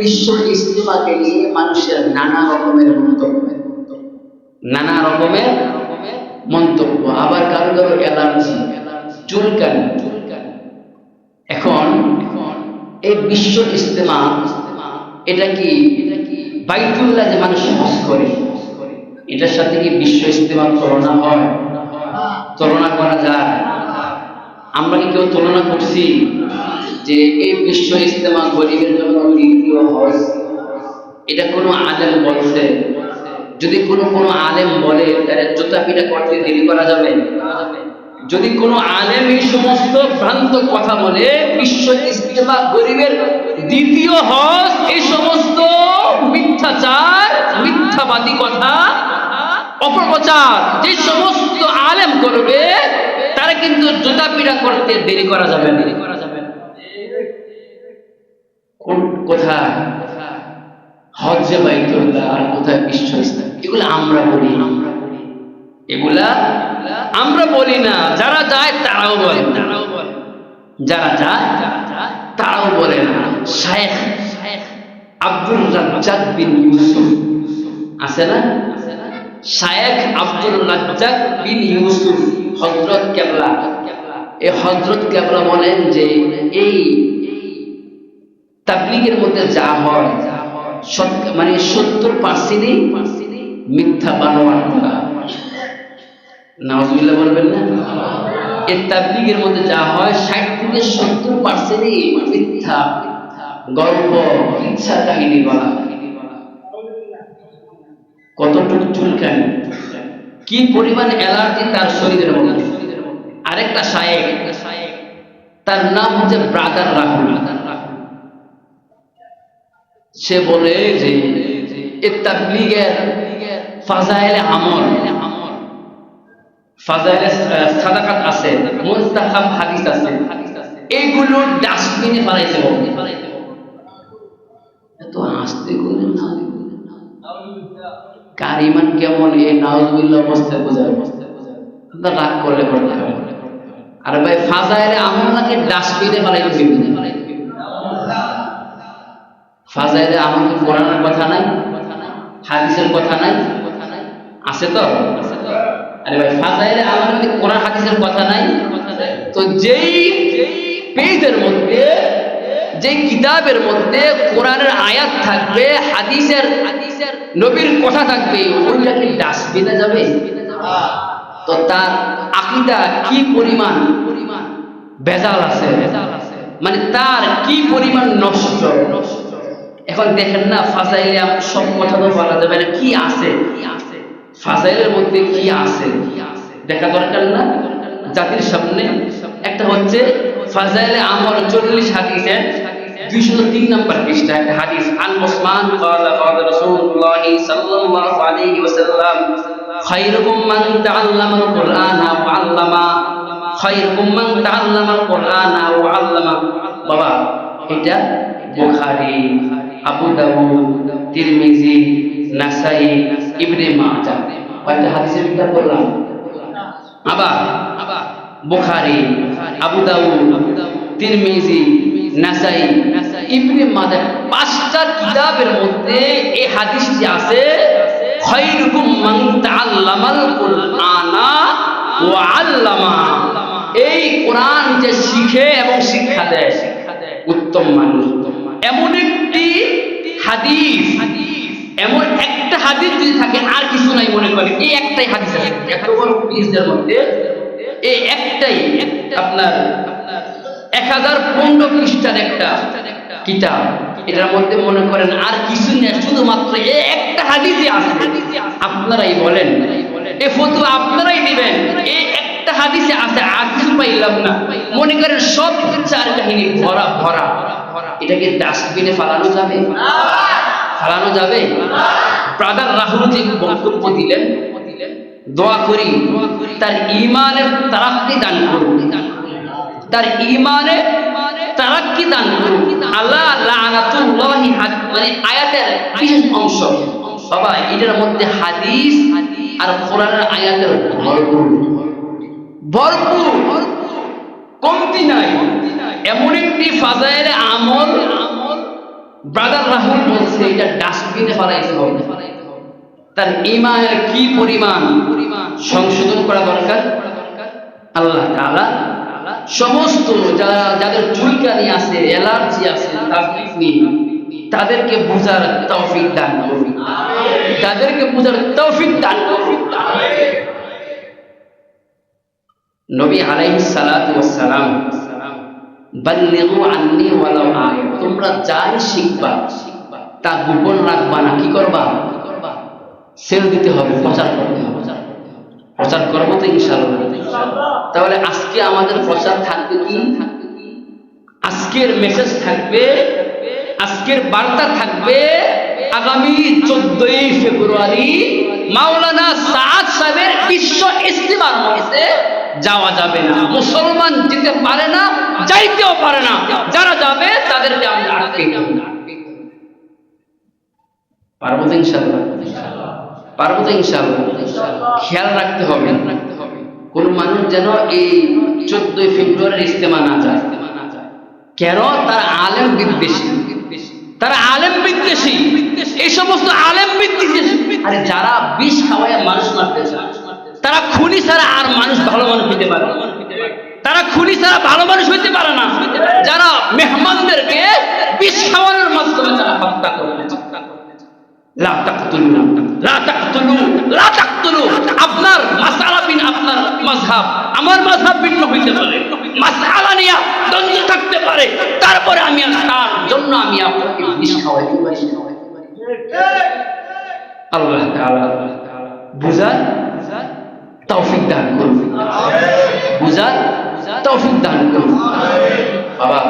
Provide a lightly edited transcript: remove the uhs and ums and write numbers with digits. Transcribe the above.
বিশ্ব ইজতিমাকে নিয়ে মানুষের নানা রকমের মন্তব্য, আবার কারো কারো অ্যালার্জি, চুলকানি। এখন এই বিশ্ব ইজতিমা এটা কি বাইতুল্লাহ যে মানুষ হজ করে, এটার সাথে কি বিশ্ব ইজতিমার তুলনা হয়? তুলনা করা যায়? আমরা কি কেউ তুলনা করছি যে এই বিশ্ব ইজতিমা গরিবের জন্য দ্বিতীয় হজ? এটা কোনো আলেম বলছে? যদি কোনো আলেম বলে তাহলে জুতা পিটা করতে দেরি করা যাবে? যদি কোনো আলেম এই সমস্ত ভ্রান্ত কথা বলে বিশ্ব ইজতিমা গরিবের দ্বিতীয় হজ, এই সমস্ত মিথ্যাচার, মিথ্যাবাদী কথা, অপপ্রচার যে সমস্ত আলেম করবে, তারা কিন্তু জুতা পিটা করতে দেরি করা যাবে না। কোথায় হজ্জে বাইতুল্লাহ আর কোথায় বিশ্ব ইজতিমা? এগুলো আমরা বলি, এগুলা আমরা বলি না। যারা যায় তারাও বলে, যারা যায় তারাও বলে না। শায়েখ আব্দুর রাজ্জাক বিন ইউসুফ আছে না? শায়েখ আব্দুর রাজ্জাক বিন ইউসুফ হযরত কেবলা, এই হযরত কেবলা বলেন যে এই তাবলীগের মধ্যে যা হয় মানে 70% মিথ্যা বানোয়াট কথা। নাউজুবিল্লাহ বলবেন না? এই তাবলীগের মধ্যে যা হয় 60 থেকে 70% মিথ্যা গল্প, ইচ্ছা কাহিনী বলা। কতটুকু চুলকানি, কি পরিমাণ অ্যালার্জি তার শরীরের মধ্যে। আরেকটা শায়েখ, তার নাম হচ্ছে ব্রাদার রাহুল। সে বলে যে এই তাবলীগের ফাজাইলে আমল, ফাজাইলে সাদাকাত আছে, মুস্তাহাব হাদিস আছে, এইগুলো ডাস্টবিনে ফেলাইতে হবে। এত আস্তে করে না, কার ঈমান কেমন এই নাউজুবিল্লাহ অবস্থায় বোঝাবে? আপনার রাগ করলে করতে হবে। আর ভাই ফাজাইলে আমল নাকি ডাস্টবিনে ফেলাইতে হবে? ফাজাইলে আমল কি কোরআনের কথা নাই, হাদিসের কথা নাই? আছে তো? আরে ভাই ফাজাইলে আমল কি কোরআন হাদিসের কথা নাই? তো যেই পেজের মধ্যে, যেই কিতাবের মধ্যে কোরআনের আয়াত থাকবে, হাদিসের নবীর কথা থাকবে, ওইটা কি ডাস্টবিনে যাবে? তো তার আকীদা কি পরিমাণ ভেজাল আছে, মানে তার কি পরিমাণ নষ্ট। এখন দেখেন না, ফাজাইলে সব কথা তো বলা যাবে না, কি আছে ফাজাইলের মধ্যে, কি আছে দেখা দরকার না জাতির সামনে? একটা হচ্ছে ফাজাইলে আমল 40 হাদিসের 203 নম্বর পৃষ্ঠা একটা হাদিস, আন উসমান ক্বালা ক্বালা রাসূলুল্লাহ সাল্লাল্লাহু আলাইহি ওয়াসাল্লাম খায়রুকুম মান তাআল্লামাল কুরআনা ওয়া আল্লামা, খায়রুকুম মান তাআল্লামাল কুরআনা ওয়া আল্লামা। বাবা, এটা বুখারী, আবু দাউদ, তিরমিজি, নাসাই, ইবনে মাজাহ, কয়টা হাদিসের কিতাব বললাম? আবার বুখারী, আবু দাউদ, তিরমিজি, নাসাই, ইবনে মাজাহ, 5টা কিতাবের মধ্যে এই হাদিসটি আছে, খায়রুকুম মান তাআল্লামাল কুরআনা ওয়া আল্লামা। এই কোরআন যে শিখে এবং শিক্ষা দেয়, উত্তম মানুষ। এমন একটি হাদিস, এমন একটা হাদিস যদি থাকে আর কিছু নাই মনে করে, এই একটাই হাদিস আছে এত বড় পেজের মধ্যে, এই একটাই আপনার 1015 পৃষ্ঠার একটা কিতাব, এটার মধ্যে মনে করেন আর কিছু নেই, শুধুমাত্র এই একটা হাদিসই আছে। আপনারাই বলেন, এই ফতোয়া আপনারাই দিবেন, এই একটা হাদিসে আছে, আর কিছু পাইলাম না, মনে করেন সব চার কাহিনী ভরা ভরা। এটাকে ডাস্টবিনে ফালানো যাবে? ফালানো যাবে? ব্রাদার রাহুল যে বক্তব্য দিলেন, দোয়া করি তার ঈমানের তারাক্কি দান করুন, তার ঈমানে তারাক্কি দান করুন। আল্লাহ লানাতুল্লাহি, মানে আয়াতের বিশেষ অংশ বাবা, এটার মধ্যে হাদিস আর কোরআনের আয়াতের ভরপুর, কমতি নাই। এমন একটি ফাজাইলে আমল ব্রাদার রাহুল বলছে এটা ডাস্টবিনে ফেলাইতে হবে। তার ঈমানের কি পরিমাণ সংশোধন করা দরকার। আল্লাহ তাআলা সমস্ত যাদের চুলকানি আছে, অ্যালার্জি আছে, তাদেরকে বুঝার তৌফিক দান করুন, তাদেরকে বুঝার তৌফিক দান করুন। নবী আলাইহিস সালাতু ওয়াস সালাম বাল্লিগু আন্নী ওয়ালাউ আয়া, তোমরা যাই শিখবা তা গোপন রাখবা না, কি করবা? সেল দিতে হবে, প্রচার করতে হবে। প্রচার করবো তো ইনশাআল্লাহ। তাহলে আজকে আমাদের প্রচার থাকবে কি? আজকের মেসেজ থাকবে, আজকের বার্তা থাকবে আগামী 14ই ফেব্রুয়ারি মাওলানা সাদ সাহেবের বিশ্ব ইজতিমার মধ্যে যাওয়া যাবে না। মুসলমান যেতে পারে না, যাইতেও পারে না। যারা যাবে তাদেরকে আমরা আটকে দেব। পারবো তো ইনশাআল্লাহ? পারবো তো ইনশাআল্লাহ? খেয়াল রাখতে হবে কোন মানুষ যেন এই 14ই ফেব্রুয়ারির ইজতেমা না যায়। কেন? তারা আলেম বিদ্বেষী, তারা আলেম বিদ্বেষী। এই সমস্ত আলেম বিদ্বেষী, আরে যারা বিষ খাওয়ায় মানুষ মারতে চায়, তারা খুনি ছাড়া আর মানুষ ভালো মানুষ হইতে পারে না। তারা খুনি ছাড়া ভালো মানুষ হইতে পারে না। যারা মেহমানদেরকে বিষ খাওয়ানোর মাধ্যমে তারা হত্যা করতে চায়। লা তাকতুলু, লা তাকতুলু, লা তাকতুলু। আপনার মাসআলা বিন আপনার মাযহাব, আমার মাযহাব ভিন্ন হইতে পারে, মাসআলা নিয়ে দ্বন্দ্ব থাকতে পারে, তারপরে আমি তার জন্য আমি আপনাকে বিষ খাওয়াইতে পারি। আল্লাহ তাআলা বুঝার তৌফিক দান করুন, বুঝার তৌফিক দান করুন। বাবা